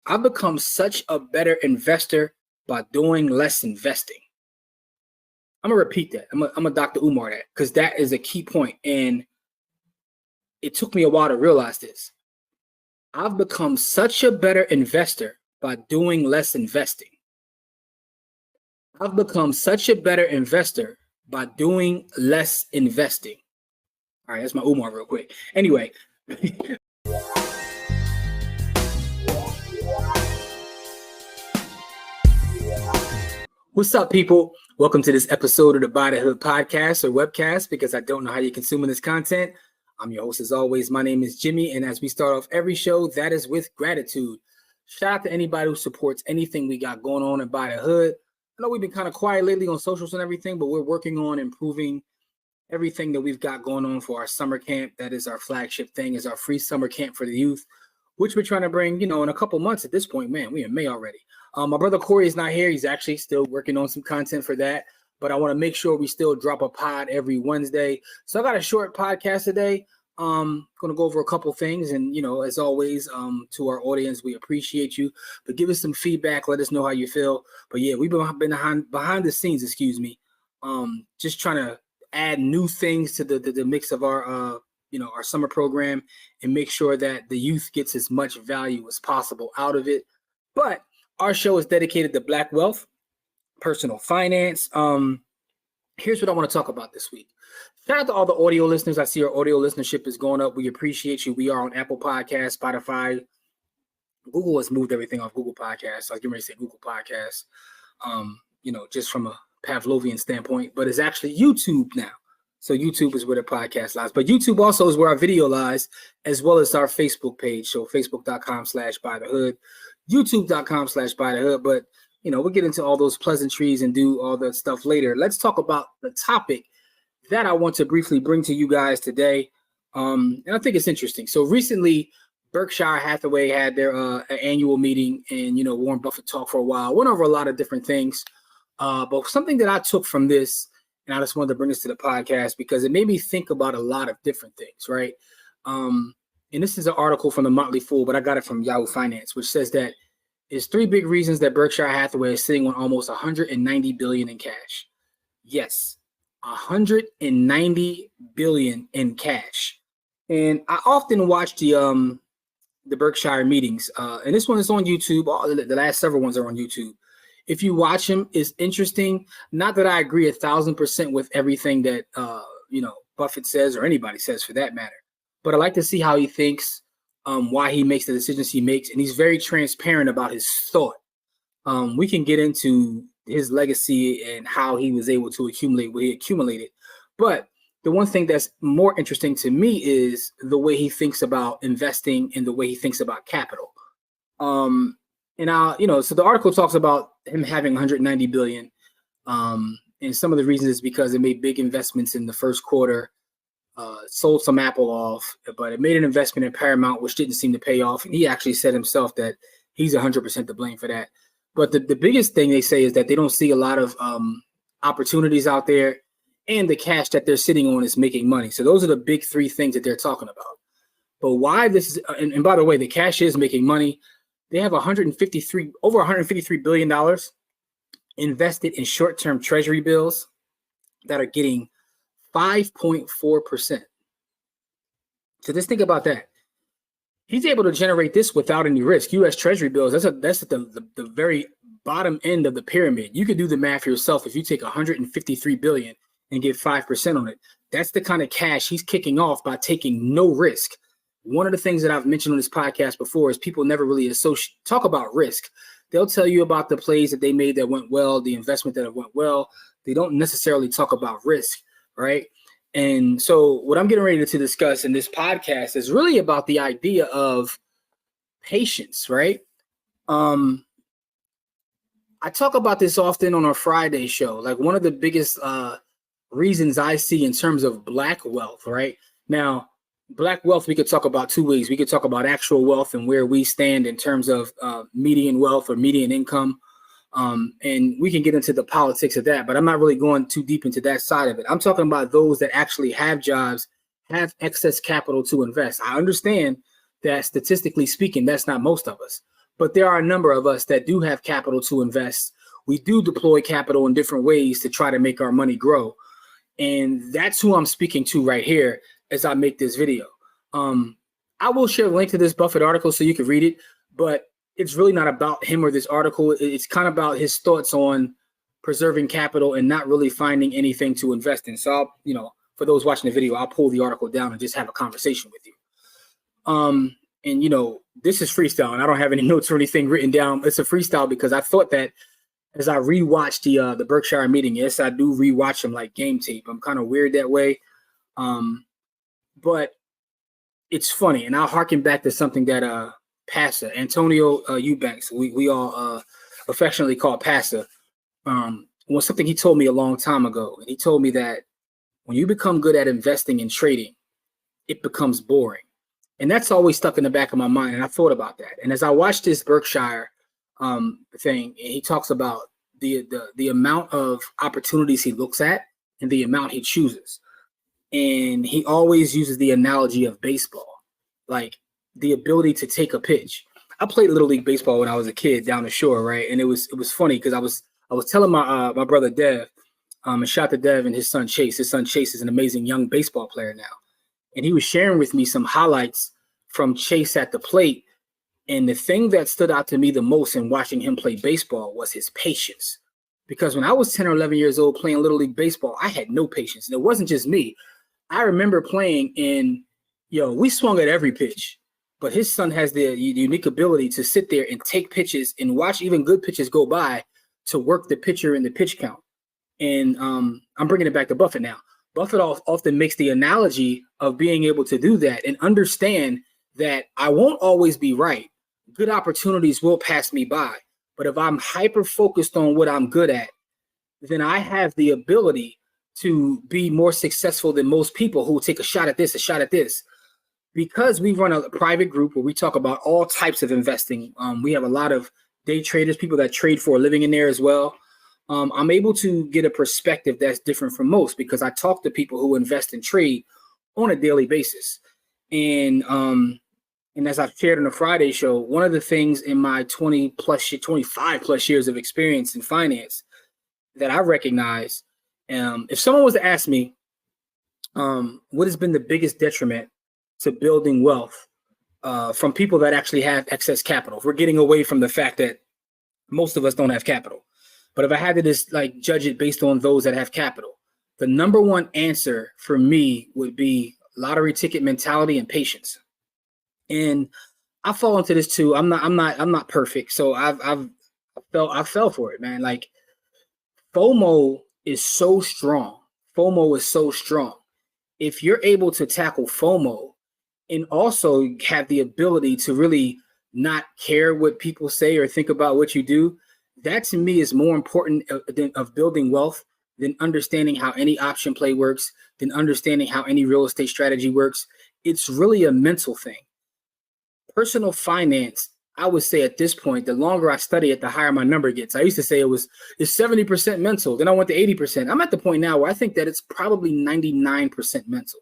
I've become such a better investor by doing less investing. I'm going to repeat that. I'm going to Dr. Umar that, because that is a key point. And it took me a while to realize this. I've become such a better investor by doing less investing. I've become such a better investor by doing less investing. All right, that's my Umar real quick. Anyway. What's up, people? Welcome to this episode of the By the Hood podcast or webcast, because I don't know how you're consuming this content. I'm your host as always. My name is Jimmy, and as we start off every show, that is with gratitude. Shout out to anybody who supports anything we got going on at By the Hood. I know we've been kind of quiet lately on socials and everything, but we're working on improving everything that we've got going on for our summer camp. That is our flagship thing, is our free summer camp for the youth, which we're trying to bring, in a couple months at this point. Man, we're in May already. My brother Corey is not here. He's actually still working on some content for that, but I want to make sure we still drop a pod every Wednesday. So I got a short podcast today. Going to go over a couple things, and as always, to our audience, we appreciate you, but give us some feedback. Let us know how you feel. But yeah, we've been behind the scenes, just trying to add new things to the mix of our our summer program and make sure that the youth gets as much value as possible out of it. But our show is dedicated to Black wealth, personal finance. Here's what I want to talk about this week. Shout out to all the audio listeners. I see our audio listenership is going up. We appreciate you. We are on Apple Podcasts, Spotify. Google has moved everything off Google Podcasts. I was getting ready to say Google Podcasts, just from a Pavlovian standpoint, but it's actually YouTube now. So YouTube is where the podcast lies. But YouTube also is where our video lies, as well as our Facebook page. So facebook.com/bythehood, youtube.com/bythehood. But, we'll get into all those pleasantries and do all that stuff later. Let's talk about the topic that I want to briefly bring to you guys today. And I think it's interesting. So recently, Berkshire Hathaway had their annual meeting, and, Warren Buffett talked for a while, went over a lot of different things. But something that I took from this, and I just wanted to bring this to the podcast because it made me think about a lot of different things, right? And this is an article from the Motley Fool, but I got it from Yahoo Finance, which says that it's 3 big reasons that Berkshire Hathaway is sitting on almost $190 billion in cash. Yes, $190 billion in cash. And I often watch the Berkshire meetings, and this one is on YouTube. The last several ones are on YouTube. If you watch him, it's interesting. Not that I agree 1,000% with everything that Buffett says, or anybody says for that matter, but I like to see how he thinks, why he makes the decisions he makes, and he's very transparent about his thought. We can get into his legacy and how he was able to accumulate what he accumulated, but the one thing that's more interesting to me is the way he thinks about investing and the way he thinks about capital. So the article talks about him having 190 billion. And some of the reasons is because it made big investments in the first quarter, sold some Apple off, but it made an investment in Paramount, which didn't seem to pay off. And he actually said himself that he's 100% to blame for that. But the biggest thing they say is that they don't see a lot of opportunities out there, and the cash that they're sitting on is making money. So those are the big 3 things that they're talking about. But why this is, and by the way, the cash is making money. They have over $153 billion invested in short-term treasury bills that are getting 5.4%. So just think about that. He's able to generate this without any risk. U.S. treasury bills, that's at the very bottom end of the pyramid. You could do the math yourself. If you take $153 billion and get 5% on it, that's the kind of cash he's kicking off by taking no risk. One of the things that I've mentioned on this podcast before is people never really talk about risk. They'll tell you about the plays that they made that went well, the investment that went well. They don't necessarily talk about risk, right? And so what I'm getting ready to discuss in this podcast is really about the idea of patience, right? I talk about this often on our Friday show. Like, one of the biggest reasons I see in terms of Black wealth, right? Now, Black wealth, we could talk about 2 ways. We could talk about actual wealth and where we stand in terms of median wealth or median income. And we can get into the politics of that, but I'm not really going too deep into that side of it. I'm talking about those that actually have jobs, have excess capital to invest. I understand that statistically speaking, that's not most of us. but there are a number of us that do have capital to invest. We do deploy capital in different ways to try to make our money grow. And that's who I'm speaking to right here as I make this video. I will share a link to this Buffett article so you can read it, but it's really not about him or this article. It's kind of about his thoughts on preserving capital and not really finding anything to invest in. So I'll, for those watching the video, I'll pull the article down and just have a conversation with you. And this is freestyle, and I don't have any notes or anything written down. It's a freestyle because I thought that as I rewatched the Berkshire meeting, yes, I do rewatch them like game tape. I'm kind of weird that way. But it's funny, and I'll harken back to something that Pastor Antonio Eubanks, we all affectionately call Pastor, was something he told me a long time ago. And he told me that when you become good at investing and trading, it becomes boring. And that's always stuck in the back of my mind. And I thought about that. And as I watched this Berkshire thing, he talks about the amount of opportunities he looks at and the amount he chooses. And he always uses the analogy of baseball, like the ability to take a pitch. I played Little League baseball when I was a kid down the shore, right? And it was funny because I was telling my brother Dev, and shout out to Dev and his son Chase. His son Chase is an amazing young baseball player now. And he was sharing with me some highlights from Chase at the plate. And the thing that stood out to me the most in watching him play baseball was his patience. Because when I was 10 or 11 years old playing Little League baseball, I had no patience. And it wasn't just me. I remember playing and, we swung at every pitch. But his son has the unique ability to sit there and take pitches and watch even good pitches go by to work the pitcher in the pitch count. And I'm bringing it back to Buffett now. Buffett often makes the analogy of being able to do that and understand that I won't always be right. Good opportunities will pass me by. But if I'm hyper focused on what I'm good at, then I have the ability to be more successful than most people who take a shot at this, a shot at this. Because we run a private group where we talk about all types of investing. We have a lot of day traders, people that trade for a living in there as well. I'm able to get a perspective that's different from most because I talk to people who invest and trade on a daily basis. And as I've shared on the Friday show, one of the things in my 25 plus years of experience in finance that I recognize, if someone was to ask me, what has been the biggest detriment to building wealth from people that actually have excess capital? If we're getting away from the fact that most of us don't have capital. But if I had to just judge it based on those that have capital, the number one answer for me would be lottery ticket mentality and patience. And I fall into this too. I'm not perfect. So I fell for it, man. Like FOMO is so strong. FOMO is so strong. If you're able to tackle FOMO and also have the ability to really not care what people say or think about what you do, that to me is more important of building wealth than understanding how any option play works, than understanding how any real estate strategy works. It's really a mental thing. Personal finance, I would say at this point, the longer I study it, the higher my number gets. I used to say it's 70% mental. Then I went to 80%. I'm at the point now where I think that it's probably 99% mental.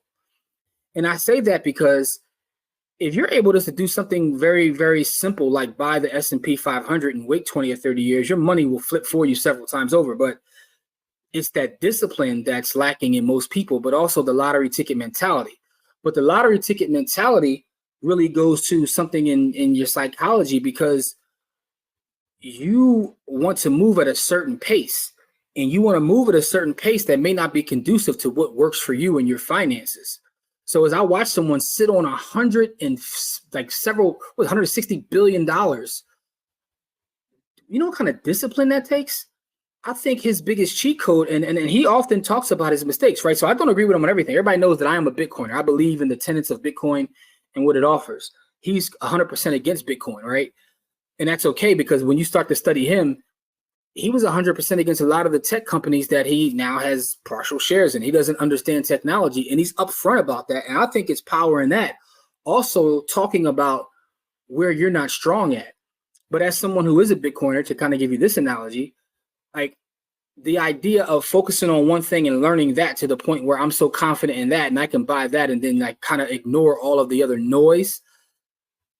And I say that because if you're able to do something very, very simple, like buy the S&P 500 and wait 20 or 30 years, your money will flip for you several times over. But it's that discipline that's lacking in most people, but also the lottery ticket mentality. But the lottery ticket mentality really goes to something in your psychology because you want to move at a certain pace, and you want to move at a certain pace that may not be conducive to what works for you and your finances. So as I watch someone sit on $160 billion, you know what kind of discipline that takes? I think his biggest cheat code, and he often talks about his mistakes, right? So I don't agree with him on everything. Everybody knows that I am a Bitcoiner. I believe in the tenets of Bitcoin and what it offers. He's 100% against Bitcoin, right? And that's okay because when you start to study him, he was 100% against a lot of the tech companies that he now has partial shares in. He doesn't understand technology, and he's upfront about that. And I think it's power in that. Also talking about where you're not strong at. But as someone who is a Bitcoiner, to kind of give you this analogy, like the idea of focusing on one thing and learning that to the point where I'm so confident in that and I can buy that and then kind of ignore all of the other noise.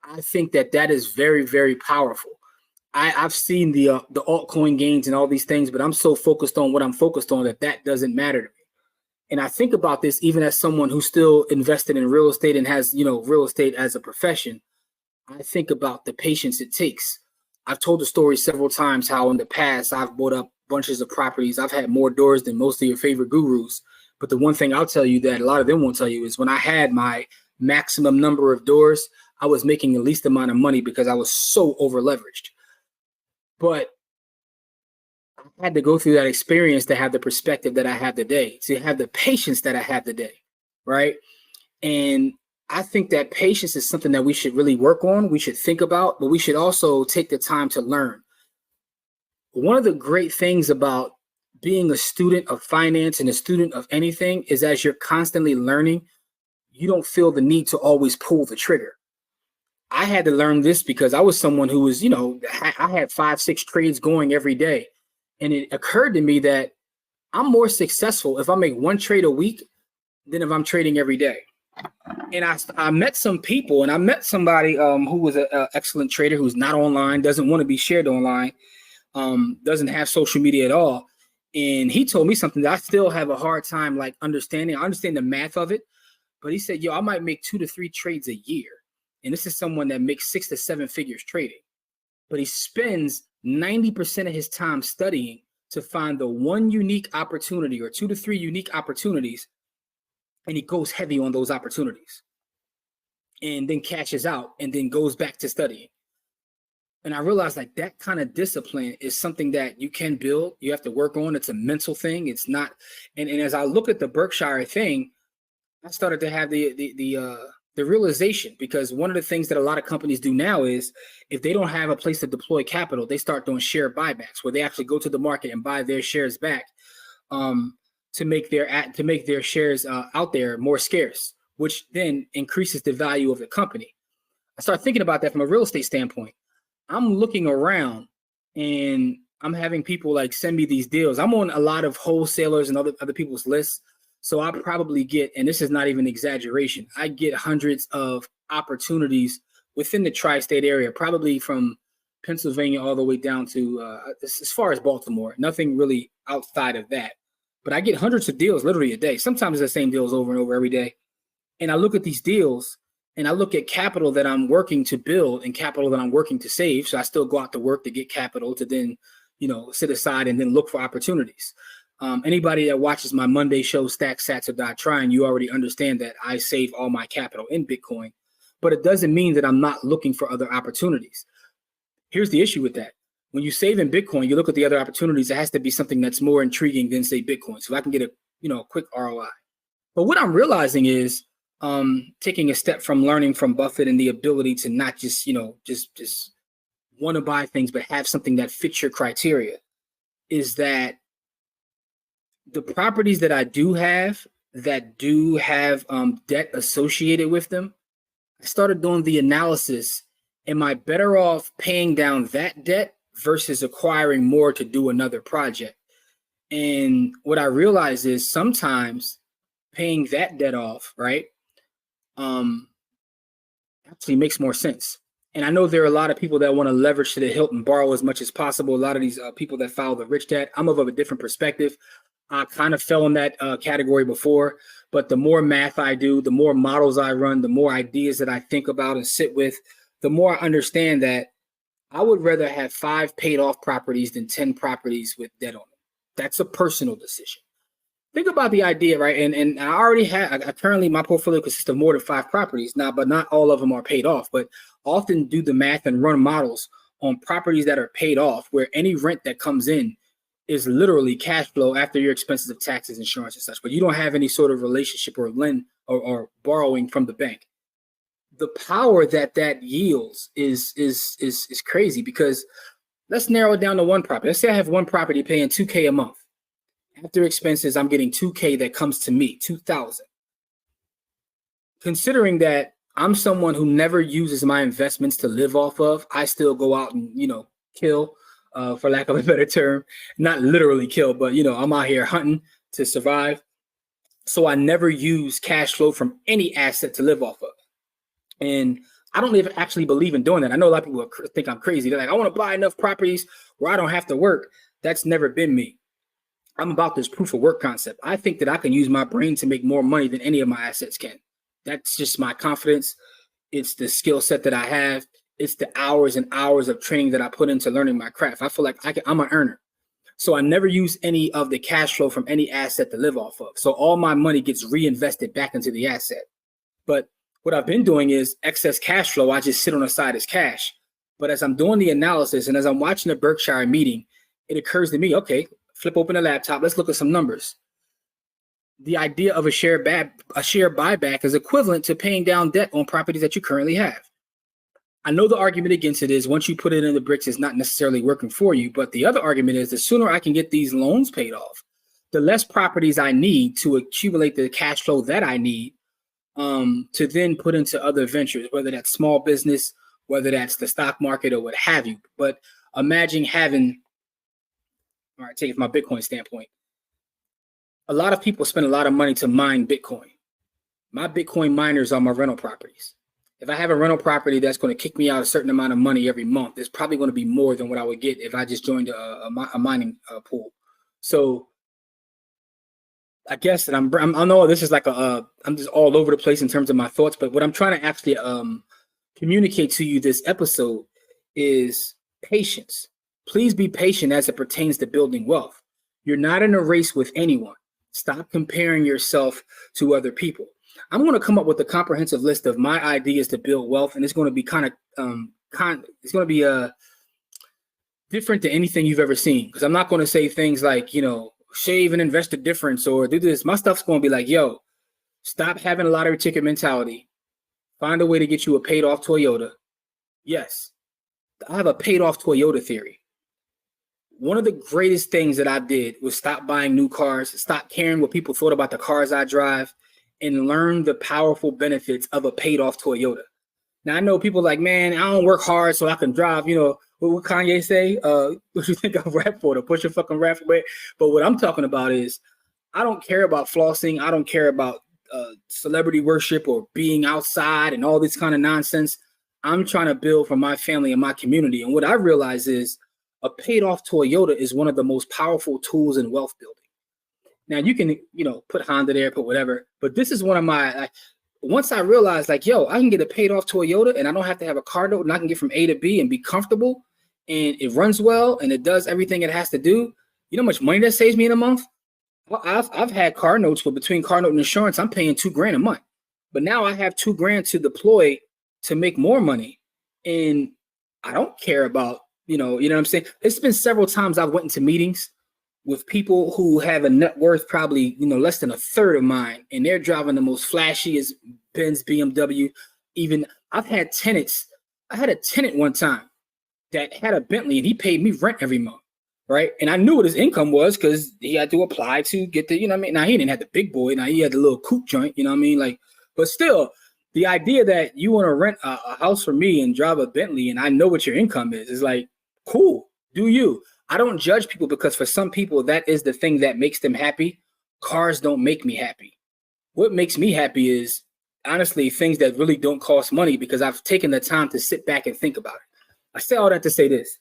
I think that is very, very powerful. I've seen the altcoin gains and all these things, but I'm so focused on what I'm focused on that doesn't matter to me. And I think about this even as someone who's still invested in real estate and has, real estate as a profession. I think about the patience it takes. I've told the story several times how in the past I've bought up bunches of properties. I've had more doors than most of your favorite gurus. But the one thing I'll tell you that a lot of them won't tell you is when I had my maximum number of doors, I was making the least amount of money because I was so over leveraged. But I had to go through that experience to have the perspective that I have today, to have the patience that I have today, right? And I think that patience is something that we should really work on. We should think about, but we should also take the time to learn. One of the great things about being a student of finance and a student of anything is as you're constantly learning, you don't feel the need to always pull the trigger. I had to learn this because I was someone who was, I had 5-6 trades going every day. And it occurred to me that I'm more successful if I make one trade a week than if I'm trading every day. And I met some people, and I met somebody who was an excellent trader who's not online, doesn't want to be shared online, doesn't have social media at all. And he told me something that I still have a hard time understanding. I understand the math of it, but he said, I might make 2 to 3 trades a year. And this is someone that makes 6 to 7 figures trading, but he spends 90% of his time studying to find the one unique opportunity or 2 to 3 unique opportunities. And he goes heavy on those opportunities and then cashes out and then goes back to studying. And I realized that kind of discipline is something that you can build. You have to work on. It's a mental thing. It's not. And as I look at the Berkshire thing, I started to have the realization, because one of the things that a lot of companies do now is if they don't have a place to deploy capital, they start doing share buybacks where they actually go to the market and buy their shares back to make their shares out there more scarce, which then increases the value of the company. I start thinking about that from a real estate standpoint. I'm looking around and I'm having people send me these deals. I'm on a lot of wholesalers and other people's lists. So I probably get, and this is not even exaggeration, I get hundreds of opportunities within the tri-state area, probably from Pennsylvania all the way down to as far as Baltimore, nothing really outside of that. But I get hundreds of deals literally a day. Sometimes it's the same deals over and over every day. And I look at these deals and I look at capital that I'm working to build and capital that I'm working to save. So I still go out to work to get capital to then, sit aside and then look for opportunities. Anybody that watches my Monday show, Stack Sats or Die Trying, you already understand that I save all my capital in Bitcoin, but it doesn't mean that I'm not looking for other opportunities. Here's the issue with that. When you save in Bitcoin, you look at the other opportunities, it has to be something that's more intriguing than, say, Bitcoin. So I can get a quick ROI. But what I'm realizing is taking a step from learning from Buffett and the ability to not just, just want to buy things, but have something that fits your criteria, is that the properties that I do have that do have debt associated with them, I started doing the analysis. Am I better off paying down that debt versus acquiring more to do another project? And what I realized is sometimes paying that debt off, right, actually makes more sense. And I know there are a lot of people that want to leverage to the hilt and borrow as much as possible. A lot of these people that follow the rich dad, I'm of a different perspective. I kind of fell in that category before, but the more math I do, the more models I run, the more ideas that I think about and sit with, the more I understand that I would rather have 5 paid off properties than 10 properties with debt on them. That's a personal decision. Think about the idea, right? And I already have, currently my portfolio consists of more than 5 properties now, but not all of them are paid off, but often do the math and run models on properties that are paid off where any rent that comes in is literally cash flow after your expenses of taxes, insurance, and such, but you don't have any sort of relationship or lend or borrowing from the bank. The power that yields is crazy, because let's narrow it down to one property. Let's say I have one property paying $2,000 a month. After expenses, I'm getting $2,000 that comes to me, $2,000. Considering that I'm someone who never uses my investments to live off of, I still go out and, kill. For lack of a better term, not literally kill, but I'm out here hunting to survive. So I never use cash flow from any asset to live off of. And I don't even actually believe in doing that. I know a lot of people think I'm crazy. They're like, I want to buy enough properties where I don't have to work. That's never been me. I'm about this proof of work concept. I think that I can use my brain to make more money than any of my assets can. That's just my confidence. It's the skill set that I have. It's the hours and hours of training that I put into learning my craft. I feel like I'm an earner. So I never use any of the cash flow from any asset to live off of. So all my money gets reinvested back into the asset. But what I've been doing is excess cash flow, I just sit on the side as cash. But as I'm doing the analysis and as I'm watching the Berkshire meeting, it occurs to me, okay, flip open the laptop. Let's look at some numbers. The idea of a share buyback is equivalent to paying down debt on properties that you currently have. I know the argument against it is once you put it in the bricks, it's not necessarily working for you. But the other argument is the sooner I can get these loans paid off, the less properties I need to accumulate the cash flow that I need to then put into other ventures, whether that's small business, whether that's the stock market or what have you. But imagine having, all right, take it from my Bitcoin standpoint. A lot of people spend a lot of money to mine Bitcoin. My Bitcoin miners are my rental properties. If I have a rental property that's going to kick me out a certain amount of money every month, it's probably going to be more than what I would get if I just joined a mining pool. So I guess that I know this is like I'm just all over the place in terms of my thoughts, but what I'm trying to actually communicate to you this episode is patience. Please be patient as it pertains to building wealth. You're not in a race with anyone. Stop comparing yourself to other people. I'm going to come up with a comprehensive list of my ideas to build wealth, and it's going to be it's going to be different than anything you've ever seen. Because I'm not going to say things like, shave and invest the difference or do this. My stuff's going to be like, yo, stop having a lottery ticket mentality. Find a way to get you a paid off Toyota. Yes, I have a paid off Toyota theory. One of the greatest things that I did was stop buying new cars, stop caring what people thought about the cars I drive, and learn the powerful benefits of a paid off Toyota. Now, I know people like, man, I don't work hard so I can drive, what Kanye say? What you think I rap for? To push a fucking rap away? But what I'm talking about is I don't care about flossing. I don't care about celebrity worship or being outside and all this kind of nonsense. I'm trying to build for my family and my community. And what I realize is a paid off Toyota is one of the most powerful tools in wealth building. Now you can, put Honda there, put whatever, but this is one of my, once I realized I can get a paid off Toyota and I don't have to have a car note and I can get from A to B and be comfortable and it runs well and it does everything it has to do. You know how much money that saves me in a month? I've had car notes, but between car note and insurance, I'm paying $2,000 a month. But now I have $2,000 to deploy to make more money. And I don't care about, you know what I'm saying? It's been several times I've went into meetings with people who have a net worth probably, less than a third of mine. And they're driving the most flashiest Benz, BMW. Even I've had tenants. I had a tenant one time that had a Bentley and he paid me rent every month. Right. And I knew what his income was because he had to apply to get the, Now he didn't have the big boy. Now he had the little coupe joint, but still the idea that you want to rent a house for me and drive a Bentley and I know what your income is like, cool. Do you? I don't judge people because for some people, that is the thing that makes them happy. Cars don't make me happy. What makes me happy is honestly things that really don't cost money because I've taken the time to sit back and think about it. I say all that to say this.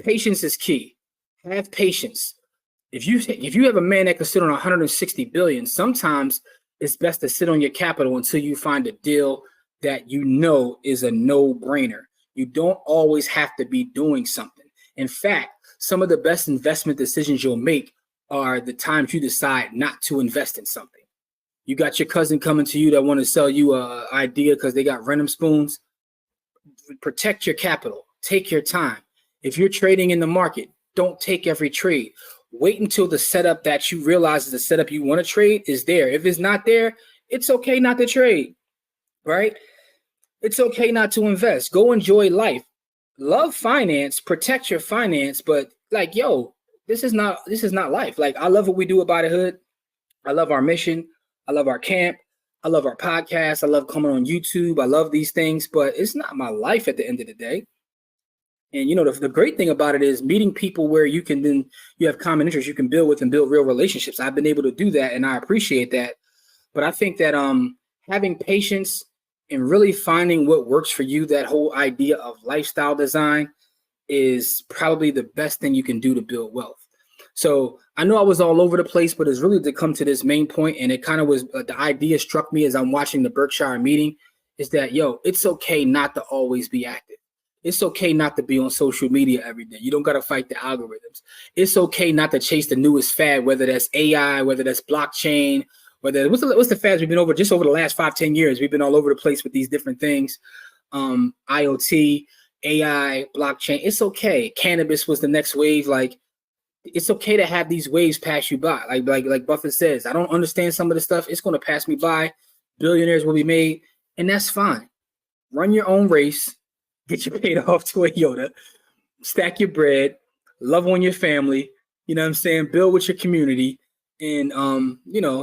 Patience is key. Have patience. If you have a man that can sit on 160 billion, sometimes it's best to sit on your capital until you find a deal that is a no-brainer. You don't always have to be doing something. In fact, some of the best investment decisions you'll make are the times you decide not to invest in something. You got your cousin coming to you that want to sell you an idea because they got random spoons. Protect your capital. Take your time. If you're trading in the market, don't take every trade. Wait until the setup that you realize is the setup you want to trade is there. If it's not there, it's okay not to trade, right? It's okay not to invest. Go enjoy life. Love finance, protect your finance, but this is not life. I love what we do at By the Hood. I love our mission. I love our camp. I love our podcast. I love coming on YouTube. I love these things, but it's not my life at the end of the day. And the great thing about it is meeting people where you have common interests you can build with and build real relationships. I've been able to do that and I appreciate that. But I think that having patience and really finding what works for you, that whole idea of lifestyle design is probably the best thing you can do to build wealth. So I know I was all over the place, but it's really to come to this main point, and it kind of was the idea struck me as I'm watching the Berkshire meeting, is that, it's okay not to always be active. It's okay not to be on social media every day. You don't got to fight the algorithms. It's okay not to chase the newest fad, whether that's AI, whether that's blockchain, whether what's the fads we've been over just over the last 5-10 years. We've been all over the place with these different things. IoT, AI, blockchain. It's okay. Cannabis was the next wave. Like, it's okay to have these waves pass you by. Like Buffett says, I don't understand some of the stuff. It's going to pass me by. Billionaires will be made, and that's fine. Run your own race. Get your paid off Toyota. Stack your bread. Love on your family. You know what I'm saying? Build with your community, and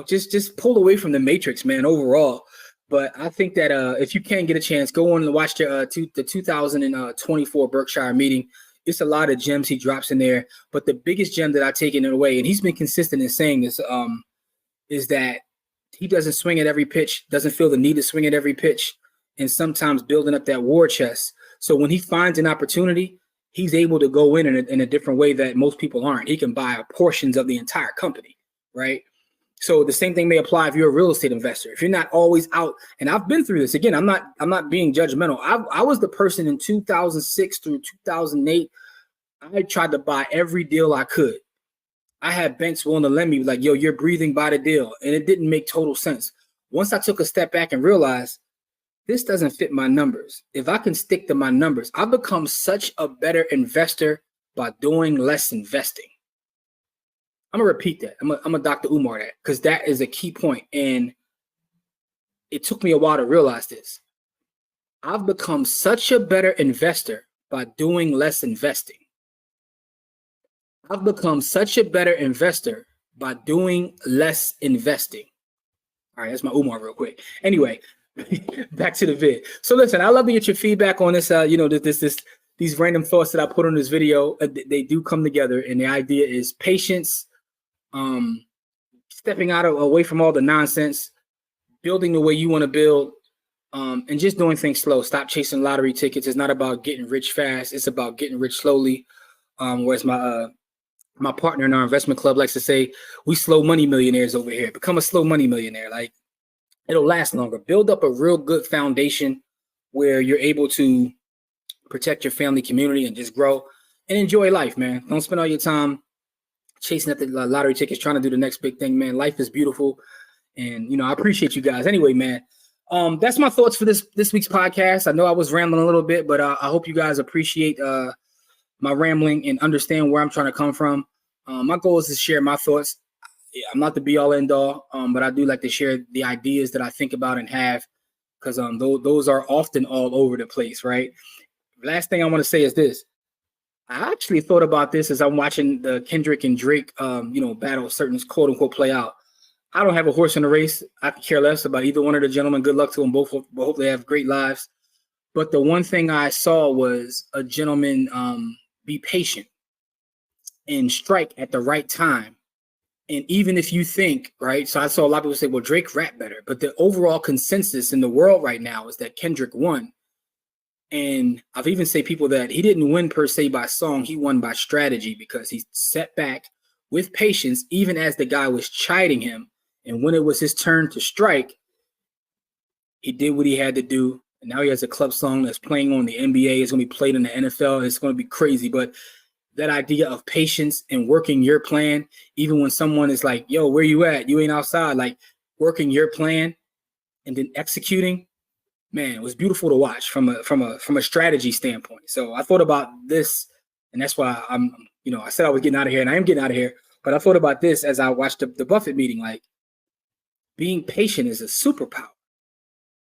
just pull away from the matrix, man. Overall. But I think that if you can get a chance, go on and watch the 2024 Berkshire meeting. It's a lot of gems he drops in there. But the biggest gem that I take in away, and he's been consistent in saying this, is that he doesn't swing at every pitch, doesn't feel the need to swing at every pitch, and sometimes building up that war chest. So when he finds an opportunity, he's able to go in a different way that most people aren't. He can buy portions of the entire company, right? So the same thing may apply if you're a real estate investor. If you're not always out, and I've been through this. Again, I'm not being judgmental. I was the person in 2006 through 2008. I tried to buy every deal I could. I had banks willing to lend me, like, yo, you're breathing by the deal. And it didn't make total sense. Once I took a step back and realized this doesn't fit my numbers. If I can stick to my numbers, I've become such a better investor by doing less investing. I'm going to repeat that. I'm a Dr. Umar that, because that is a key point. And it took me a while to realize this. I've become such a better investor by doing less investing. I've become such a better investor by doing less investing. All right, that's my Umar real quick. Anyway, back to the vid. So listen, I love to get your feedback on this. These random thoughts that I put on this video. They do come together, and the idea is patience, stepping away from all the nonsense, building the way you want to build, and just doing things slow. Stop chasing lottery tickets. It's not about getting rich fast. It's about getting rich slowly. Whereas my partner in our investment club likes to say, we slow money millionaires over here. Become a slow money millionaire. Like, it'll last longer. Build up a real good foundation where you're able to protect your family, community, and just grow and enjoy life, man. Don't spend all your time chasing at the lottery tickets, trying to do the next big thing, man. Life is beautiful. And, I appreciate you guys. Anyway, man, that's my thoughts for this week's podcast. I know I was rambling a little bit, but I hope you guys appreciate my rambling and understand where I'm trying to come from. My goal is to share my thoughts. I'm not the be all end all, but I do like to share the ideas that I think about and have, because those are often all over the place, right? Last thing I want to say is this. I actually thought about this as I'm watching the Kendrick and Drake, battle, certain quote unquote play out. I don't have a horse in the race. I could care less about either one of the gentlemen. Good luck to them both. Hope they have great lives. But the one thing I saw was a gentleman be patient and strike at the right time. And even if you think, right, so I saw a lot of people say, well, Drake rap better. But the overall consensus in the world right now is that Kendrick won. And I've even say people that he didn't win per se by song. He won by strategy, because he sat back with patience, even as the guy was chiding him. And when it was his turn to strike, he did what he had to do. And now he has a club song that's playing on the NBA. It's going to be played in the NFL. It's going to be crazy. But that idea of patience and working your plan, even when someone is like, yo, where you at? You ain't outside. Like, working your plan and then executing, man, it was beautiful to watch from a strategy standpoint. So I thought about this, and that's why I said I was getting out of here, and I am getting out of here. But I thought about this as I watched the Buffett meeting. Like, being patient is a superpower,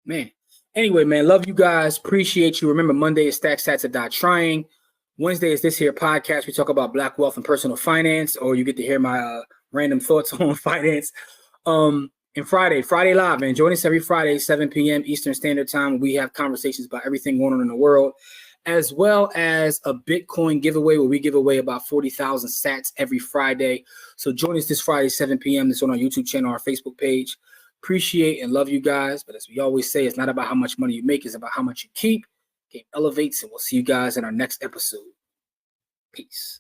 man. Anyway, man, love you guys. Appreciate you. Remember, Monday is Stack Sats or Die Trying. Wednesday is this here podcast. We talk about Black wealth and personal finance, or you get to hear my random thoughts on finance. And Friday Live, man. Join us every Friday, 7 p.m. Eastern Standard Time. We have conversations about everything going on in the world, as well as a Bitcoin giveaway where we give away about 40,000 sats every Friday. So join us this Friday, 7 p.m. This on our YouTube channel, our Facebook page. Appreciate and love you guys. But as we always say, it's not about how much money you make, it's about how much you keep. Game elevates, and we'll see you guys in our next episode. Peace.